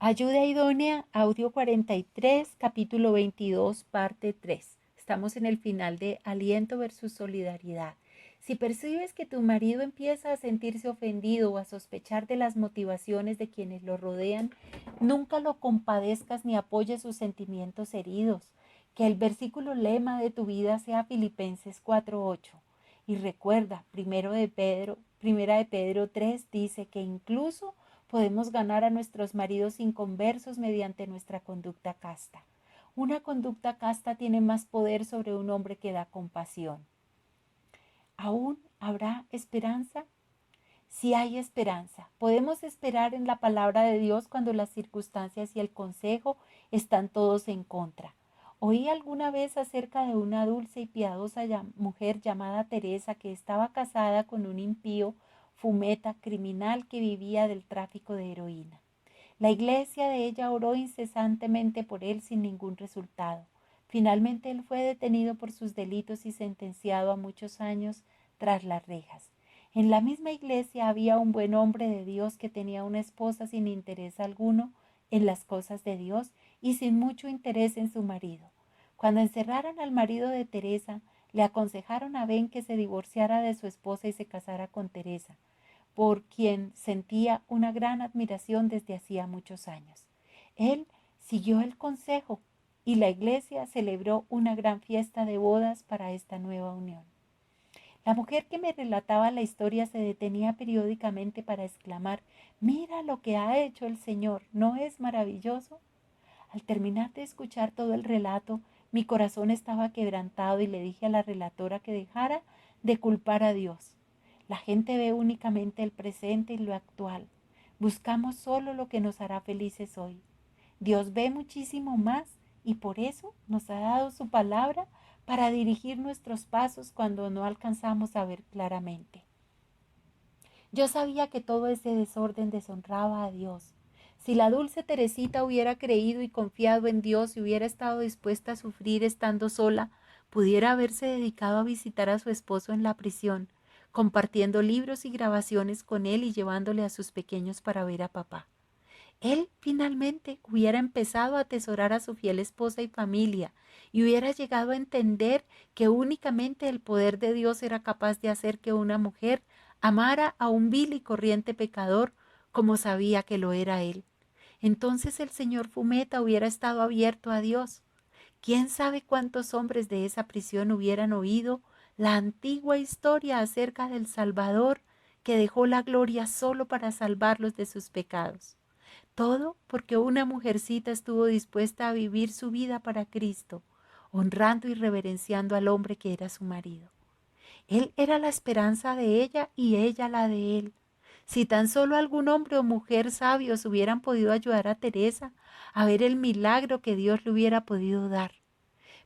Ayuda idónea, audio 43, capítulo 22, parte 3. Estamos en el final de Aliento versus Solidaridad. Si percibes que tu marido empieza a sentirse ofendido o a sospechar de las motivaciones de quienes lo rodean, nunca lo compadezcas ni apoyes sus sentimientos heridos. Que el versículo lema de tu vida sea Filipenses 4:8. Y recuerda, Primera de Pedro 3 dice que incluso podemos ganar a nuestros maridos inconversos mediante nuestra conducta casta. Una conducta casta tiene más poder sobre un hombre que da compasión. ¿Aún habrá esperanza? Sí hay esperanza. Podemos esperar en la palabra de Dios cuando las circunstancias y el consejo están todos en contra. Oí alguna vez acerca de una dulce y piadosa mujer llamada Teresa que estaba casada con un impío fumeta criminal que vivía del tráfico de heroína. La iglesia de ella oró incesantemente por él sin ningún resultado. Finalmente él fue detenido por sus delitos y sentenciado a muchos años tras las rejas. En la misma iglesia había un buen hombre de Dios que tenía una esposa sin interés alguno en las cosas de Dios y sin mucho interés en su marido. Cuando encerraron al marido de Teresa, le aconsejaron a Ben que se divorciara de su esposa y se casara con Teresa, por quien sentía una gran admiración desde hacía muchos años. Él siguió el consejo y la iglesia celebró una gran fiesta de bodas para esta nueva unión. La mujer que me relataba la historia se detenía periódicamente para exclamar: «Mira lo que ha hecho el Señor, ¿no es maravilloso?». Al terminar de escuchar todo el relato, mi corazón estaba quebrantado y le dije a la relatora que dejara de culpar a Dios. La gente ve únicamente el presente y lo actual. Buscamos solo lo que nos hará felices hoy. Dios ve muchísimo más y por eso nos ha dado su palabra para dirigir nuestros pasos cuando no alcanzamos a ver claramente. Yo sabía que todo ese desorden deshonraba a Dios. Si la dulce Teresita hubiera creído y confiado en Dios y hubiera estado dispuesta a sufrir estando sola, pudiera haberse dedicado a visitar a su esposo en la prisión, compartiendo libros y grabaciones con él y llevándole a sus pequeños para ver a papá. Él finalmente hubiera empezado a atesorar a su fiel esposa y familia y hubiera llegado a entender que únicamente el poder de Dios era capaz de hacer que una mujer amara a un vil y corriente pecador como sabía que lo era él. Entonces el señor Fumeta hubiera estado abierto a Dios. ¿Quién sabe cuántos hombres de esa prisión hubieran oído la antigua historia acerca del Salvador que dejó la gloria solo para salvarlos de sus pecados? Todo porque una mujercita estuvo dispuesta a vivir su vida para Cristo, honrando y reverenciando al hombre que era su marido. Él era la esperanza de ella y ella la de él. Si tan solo algún hombre o mujer sabios hubieran podido ayudar a Teresa a ver el milagro que Dios le hubiera podido dar.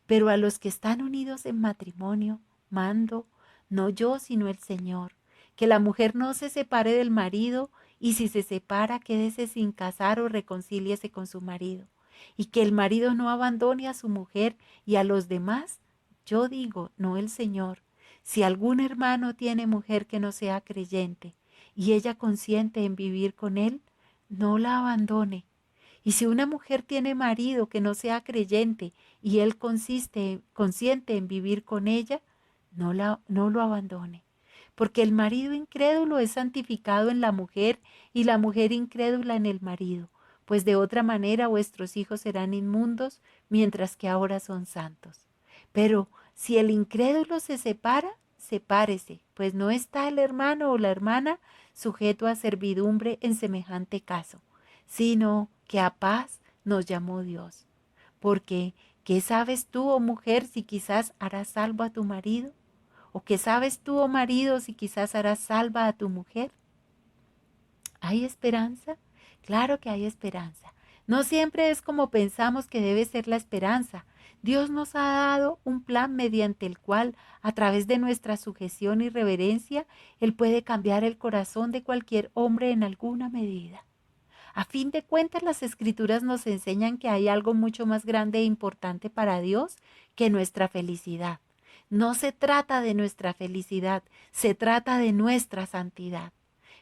Pero a los que están unidos en matrimonio, mando, no yo sino el Señor, que la mujer no se separe del marido y si se separa, quédese sin casar o reconcíliese con su marido. Y que el marido no abandone a su mujer y a los demás, yo digo, no el Señor. Si algún hermano tiene mujer que no sea creyente y ella consiente en vivir con él, no la abandone. Y si una mujer tiene marido que no sea creyente y él consiente en vivir con ella, no lo abandone. Porque el marido incrédulo es santificado en la mujer y la mujer incrédula en el marido, pues de otra manera vuestros hijos serán inmundos, mientras que ahora son santos. Pero si el incrédulo se separa, sepárese, pues no está el hermano o la hermana sujeto a servidumbre en semejante caso, sino que a paz nos llamó Dios. Porque, ¿qué sabes tú, oh mujer, si quizás harás salvo a tu marido? ¿O qué sabes tú, oh marido, si quizás harás salva a tu mujer? ¿Hay esperanza? Claro que hay esperanza. No siempre es como pensamos que debe ser la esperanza. Dios nos ha dado un plan mediante el cual, a través de nuestra sujeción y reverencia, Él puede cambiar el corazón de cualquier hombre en alguna medida. A fin de cuentas, las Escrituras nos enseñan que hay algo mucho más grande e importante para Dios que nuestra felicidad. No se trata de nuestra felicidad, se trata de nuestra santidad.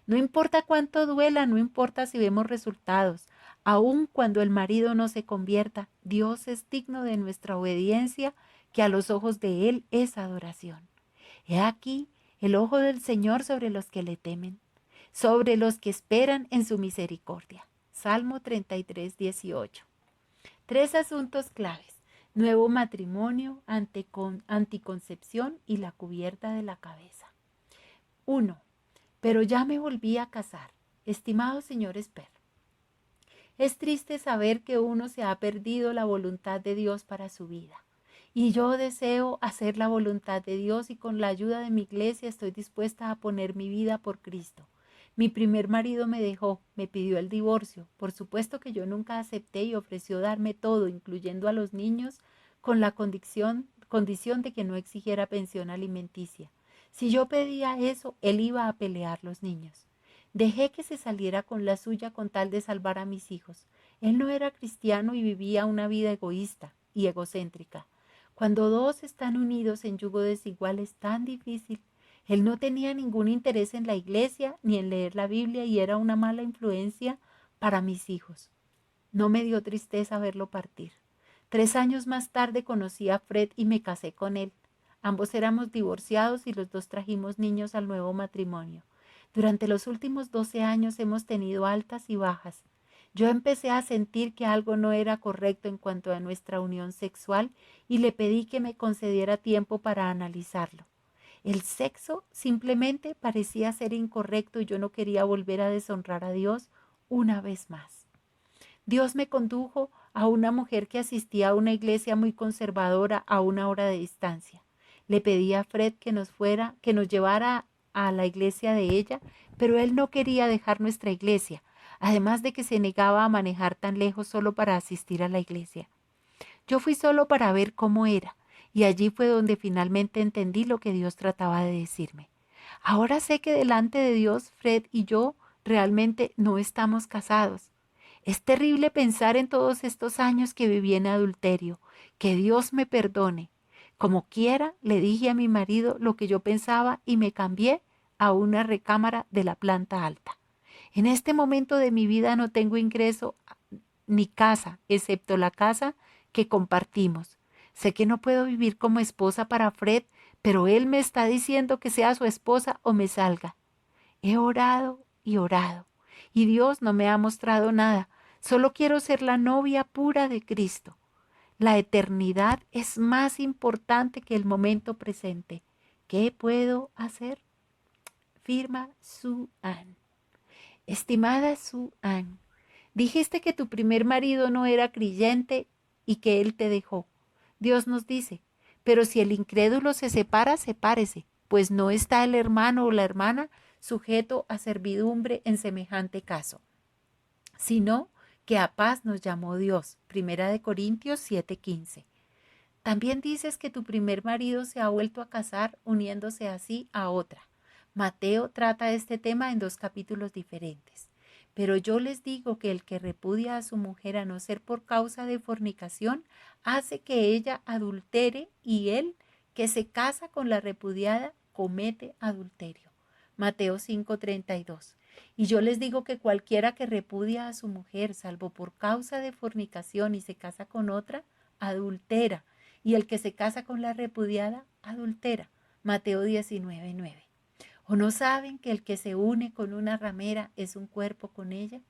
No importa cuánto duela, no importa si vemos resultados. Aun cuando el marido no se convierta, Dios es digno de nuestra obediencia, que a los ojos de Él es adoración. He aquí el ojo del Señor sobre los que le temen, sobre los que esperan en su misericordia. Salmo 33, 18. Tres asuntos claves: nuevo matrimonio, anticoncepción y la cubierta de la cabeza. 1. Pero ya me volví a casar. Estimado señor Esper, es triste saber que uno se ha perdido la voluntad de Dios para su vida. Y yo deseo hacer la voluntad de Dios y con la ayuda de mi iglesia estoy dispuesta a poner mi vida por Cristo. Mi primer marido me dejó, me pidió el divorcio. Por supuesto que yo nunca acepté y ofreció darme todo, incluyendo a los niños, con la condición de que no exigiera pensión alimenticia. Si yo pedía eso, él iba a pelear los niños. Dejé que se saliera con la suya con tal de salvar a mis hijos. Él no era cristiano y vivía una vida egoísta y egocéntrica. Cuando dos están unidos en yugo desigual es tan difícil. Él no tenía ningún interés en la iglesia ni en leer la Biblia y era una mala influencia para mis hijos. No me dio tristeza verlo partir. 3 años más tarde conocí a Fred y me casé con él. Ambos éramos divorciados y los dos trajimos niños al nuevo matrimonio. Durante los últimos 12 años hemos tenido altas y bajas. Yo empecé a sentir que algo no era correcto en cuanto a nuestra unión sexual y le pedí que me concediera tiempo para analizarlo. El sexo simplemente parecía ser incorrecto y yo no quería volver a deshonrar a Dios una vez más. Dios me condujo a una mujer que asistía a una iglesia muy conservadora a 1 hora de distancia. Le pedí a Fred que nos llevara a la iglesia de ella, pero él no quería dejar nuestra iglesia, además de que se negaba a manejar tan lejos solo para asistir a la iglesia. Yo fui solo para ver cómo era, y allí fue donde finalmente entendí lo que Dios trataba de decirme. Ahora sé que delante de Dios, Fred y yo realmente no estamos casados. Es terrible pensar en todos estos años que viví en adulterio. Que Dios me perdone. Como quiera, le dije a mi marido lo que yo pensaba y me cambié a una recámara de la planta alta. En este momento de mi vida no tengo ingreso ni casa, excepto la casa que compartimos. Sé que no puedo vivir como esposa para Fred, pero él me está diciendo que sea su esposa o me salga. He orado y Dios no me ha mostrado nada. Solo quiero ser la novia pura de Cristo. La eternidad es más importante que el momento presente. ¿Qué puedo hacer? Firma Sue Ann. Estimada Sue Ann, dijiste que tu primer marido no era creyente y que él te dejó. Dios nos dice, pero si el incrédulo se separa, sepárese, pues no está el hermano o la hermana sujeto a servidumbre en semejante caso, sino que a paz nos llamó Dios. 1 Corintios 7:15. También dices que tu primer marido se ha vuelto a casar uniéndose así a otra. Mateo trata este tema en 2 capítulos diferentes. Pero yo les digo que el que repudia a su mujer a no ser por causa de fornicación, hace que ella adultere y él que se casa con la repudiada comete adulterio. Mateo 5:32. Y yo les digo que cualquiera que repudia a su mujer, salvo por causa de fornicación y se casa con otra, adultera. Y el que se casa con la repudiada, adultera. Mateo 19:9. ¿O no saben que el que se une con una ramera es un cuerpo con ella?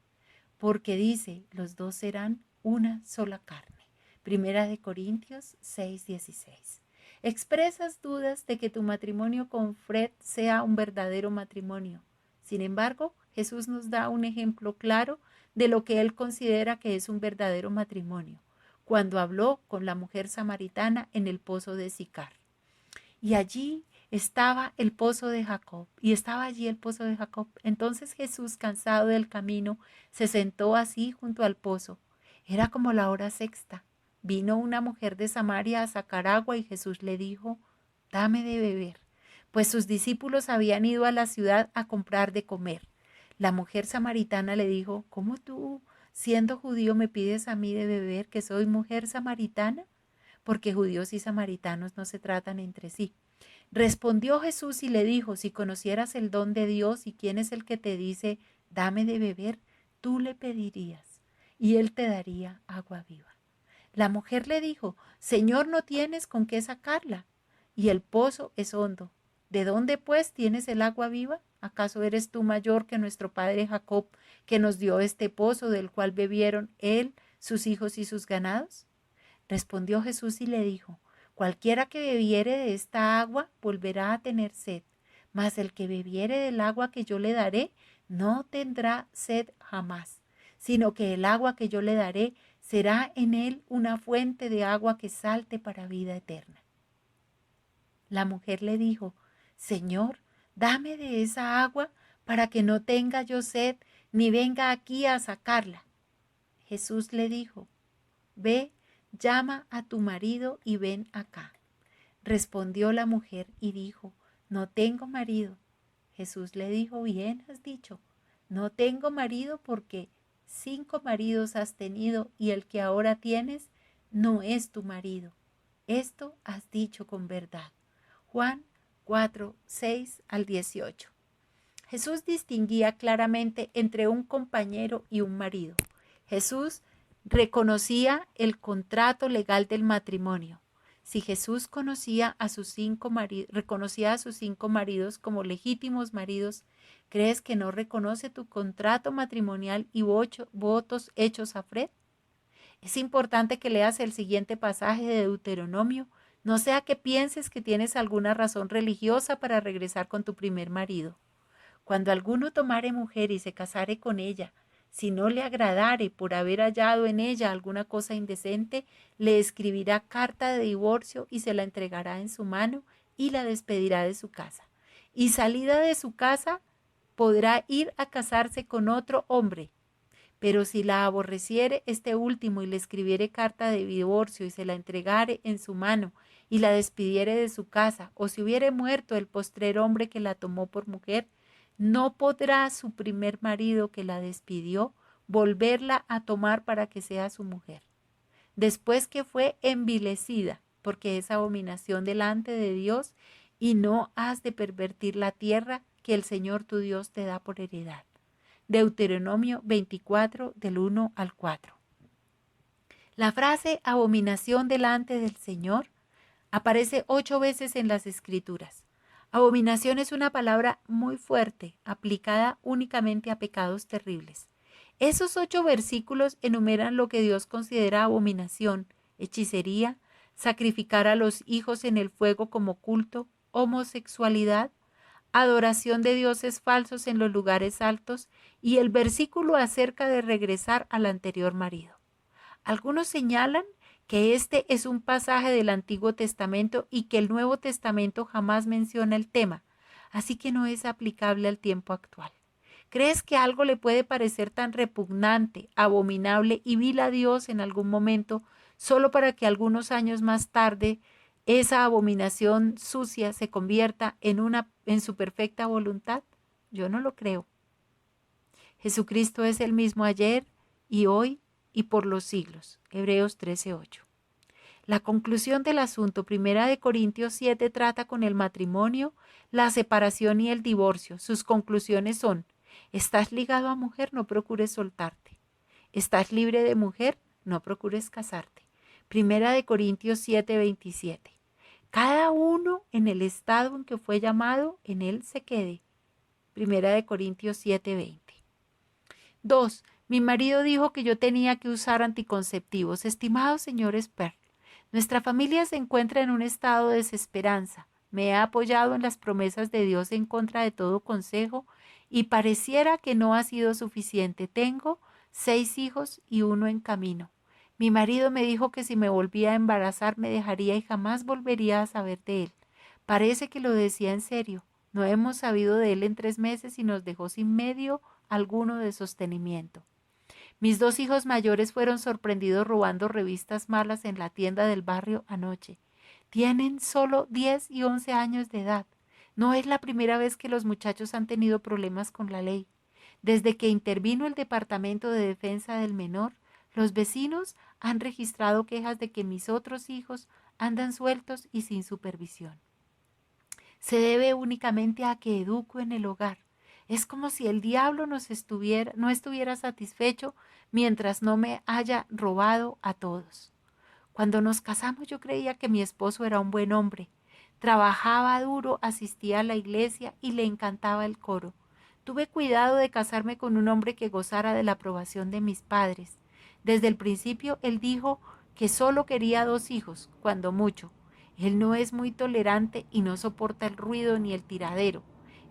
Porque dice, los dos serán una sola carne. 1 Corintios 6:16. Expresas dudas de que tu matrimonio con Fred sea un verdadero matrimonio. Sin embargo, Jesús nos da un ejemplo claro de lo que él considera que es un verdadero matrimonio, cuando habló con la mujer samaritana en el pozo de Sicar. Y allí estaba el pozo de Jacob, Entonces Jesús, cansado del camino, se sentó así junto al pozo. Era como la hora sexta. Vino una mujer de Samaria a sacar agua y Jesús le dijo, dame de beber, pues sus discípulos habían ido a la ciudad a comprar de comer. La mujer samaritana le dijo, ¿cómo tú, siendo judío, me pides a mí de beber, que soy mujer samaritana? Porque judíos y samaritanos no se tratan entre sí. Respondió Jesús y le dijo, si conocieras el don de Dios y quién es el que te dice, dame de beber, tú le pedirías y él te daría agua viva. La mujer le dijo, Señor, no tienes con qué sacarla, y el pozo es hondo. ¿De dónde pues tienes el agua viva? ¿Acaso eres tú mayor que nuestro padre Jacob, que nos dio este pozo del cual bebieron él, sus hijos y sus ganados? Respondió Jesús y le dijo, cualquiera que bebiere de esta agua volverá a tener sed, mas el que bebiere del agua que yo le daré no tendrá sed jamás, sino que el agua que yo le daré será en él una fuente de agua que salte para vida eterna. La mujer le dijo, Señor, dame de esa agua para que no tenga yo sed ni venga aquí a sacarla. Jesús le dijo, ve, llama a tu marido y ven acá. Respondió la mujer y dijo, no tengo marido. Jesús le dijo, bien has dicho, no tengo marido porque 5 maridos has tenido y el que ahora tienes no es tu marido. Esto has dicho con verdad. Juan 4, 6 al 18. Jesús distinguía claramente entre un compañero y un marido. Jesús reconocía el contrato legal del matrimonio. Si Jesús reconocía a sus 5 maridos como legítimos maridos, ¿crees que no reconoce tu contrato matrimonial y votos hechos a Fred? Es importante que leas el siguiente pasaje de Deuteronomio, no sea que pienses que tienes alguna razón religiosa para regresar con tu primer marido. Cuando alguno tomare mujer y se casare con ella, si no le agradare por haber hallado en ella alguna cosa indecente, le escribirá carta de divorcio y se la entregará en su mano y la despedirá de su casa. Y salida de su casa, podrá ir a casarse con otro hombre. Pero si la aborreciere este último y le escribiere carta de divorcio y se la entregare en su mano y la despidiere de su casa, o si hubiere muerto el postrer hombre que la tomó por mujer, no podrá su primer marido que la despidió volverla a tomar para que sea su mujer, después que fue envilecida, porque es abominación delante de Dios, y no has de pervertir la tierra que el Señor tu Dios te da por heredad. Deuteronomio 24, del 1 al 4. La frase abominación delante del Señor aparece 8 veces en las Escrituras. Abominación es una palabra muy fuerte, aplicada únicamente a pecados terribles. Esos 8 versículos enumeran lo que Dios considera abominación: hechicería, sacrificar a los hijos en el fuego como culto, homosexualidad, adoración de dioses falsos en los lugares altos y el versículo acerca de regresar al anterior marido. Algunos señalan que este es un pasaje del Antiguo Testamento y que el Nuevo Testamento jamás menciona el tema, así que no es aplicable al tiempo actual. ¿Crees que algo le puede parecer tan repugnante, abominable y vil a Dios en algún momento, solo para que algunos años más tarde esa abominación sucia se convierta en su perfecta voluntad? Yo no lo creo. Jesucristo es el mismo ayer y hoy y por los siglos. Hebreos 13:8. La conclusión del asunto, 1 Corintios 7, trata con el matrimonio, la separación y el divorcio. Sus conclusiones son: estás ligado a mujer, no procures soltarte. Estás libre de mujer, no procures casarte. 1 Corintios 7:27. Cada uno en el estado en que fue llamado, en él se quede. 1 Corintios 7:20. 2. Mi marido dijo que yo tenía que usar anticonceptivos. Estimado señor Sperl, nuestra familia se encuentra en un estado de desesperanza. Me he apoyado en las promesas de Dios en contra de todo consejo y pareciera que no ha sido suficiente. Tengo 6 hijos y 1 en camino. Mi marido me dijo que si me volvía a embarazar me dejaría y jamás volvería a saber de él. Parece que lo decía en serio. No hemos sabido de él en 3 meses y nos dejó sin medio alguno de sostenimiento. Mis 2 hijos mayores fueron sorprendidos robando revistas malas en la tienda del barrio anoche. Tienen solo 10 y 11 años de edad. No es la primera vez que los muchachos han tenido problemas con la ley. Desde que intervino el Departamento de Defensa del Menor, los vecinos han registrado quejas de que mis otros hijos andan sueltos y sin supervisión. Se debe únicamente a que educo en el hogar. Es como si el diablo no estuviera satisfecho mientras no me haya robado a todos. Cuando nos casamos yo creía que mi esposo era un buen hombre. Trabajaba duro, asistía a la iglesia y le encantaba el coro. Tuve cuidado de casarme con un hombre que gozara de la aprobación de mis padres. Desde el principio él dijo que solo quería 2 hijos, cuando mucho. Él no es muy tolerante y no soporta el ruido ni el tiradero.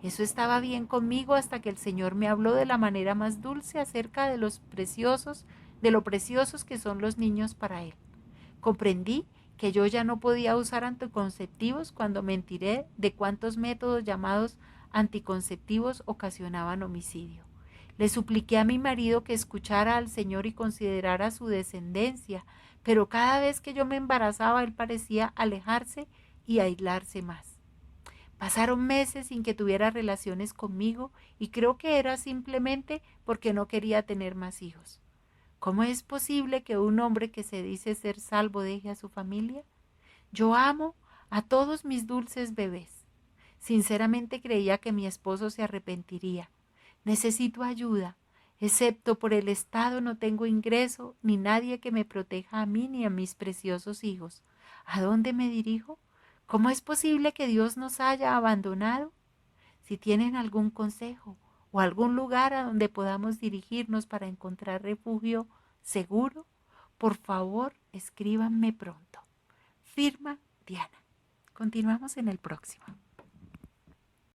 Eso estaba bien conmigo hasta que el Señor me habló de la manera más dulce acerca de lo preciosos que son los niños para Él. Comprendí que yo ya no podía usar anticonceptivos cuando me enteré de cuántos métodos llamados anticonceptivos ocasionaban homicidio. Le supliqué a mi marido que escuchara al Señor y considerara su descendencia, pero cada vez que yo me embarazaba él parecía alejarse y aislarse más. Pasaron meses sin que tuviera relaciones conmigo y creo que era simplemente porque no quería tener más hijos. ¿Cómo es posible que un hombre que se dice ser salvo deje a su familia? Yo amo a todos mis dulces bebés. Sinceramente creía que mi esposo se arrepentiría. Necesito ayuda. Excepto por el Estado no tengo ingreso ni nadie que me proteja a mí ni a mis preciosos hijos. ¿A dónde me dirijo? ¿Cómo es posible que Dios nos haya abandonado? Si tienen algún consejo o algún lugar a donde podamos dirigirnos para encontrar refugio seguro, por favor escríbanme pronto. Firma Diana. Continuamos en el próximo.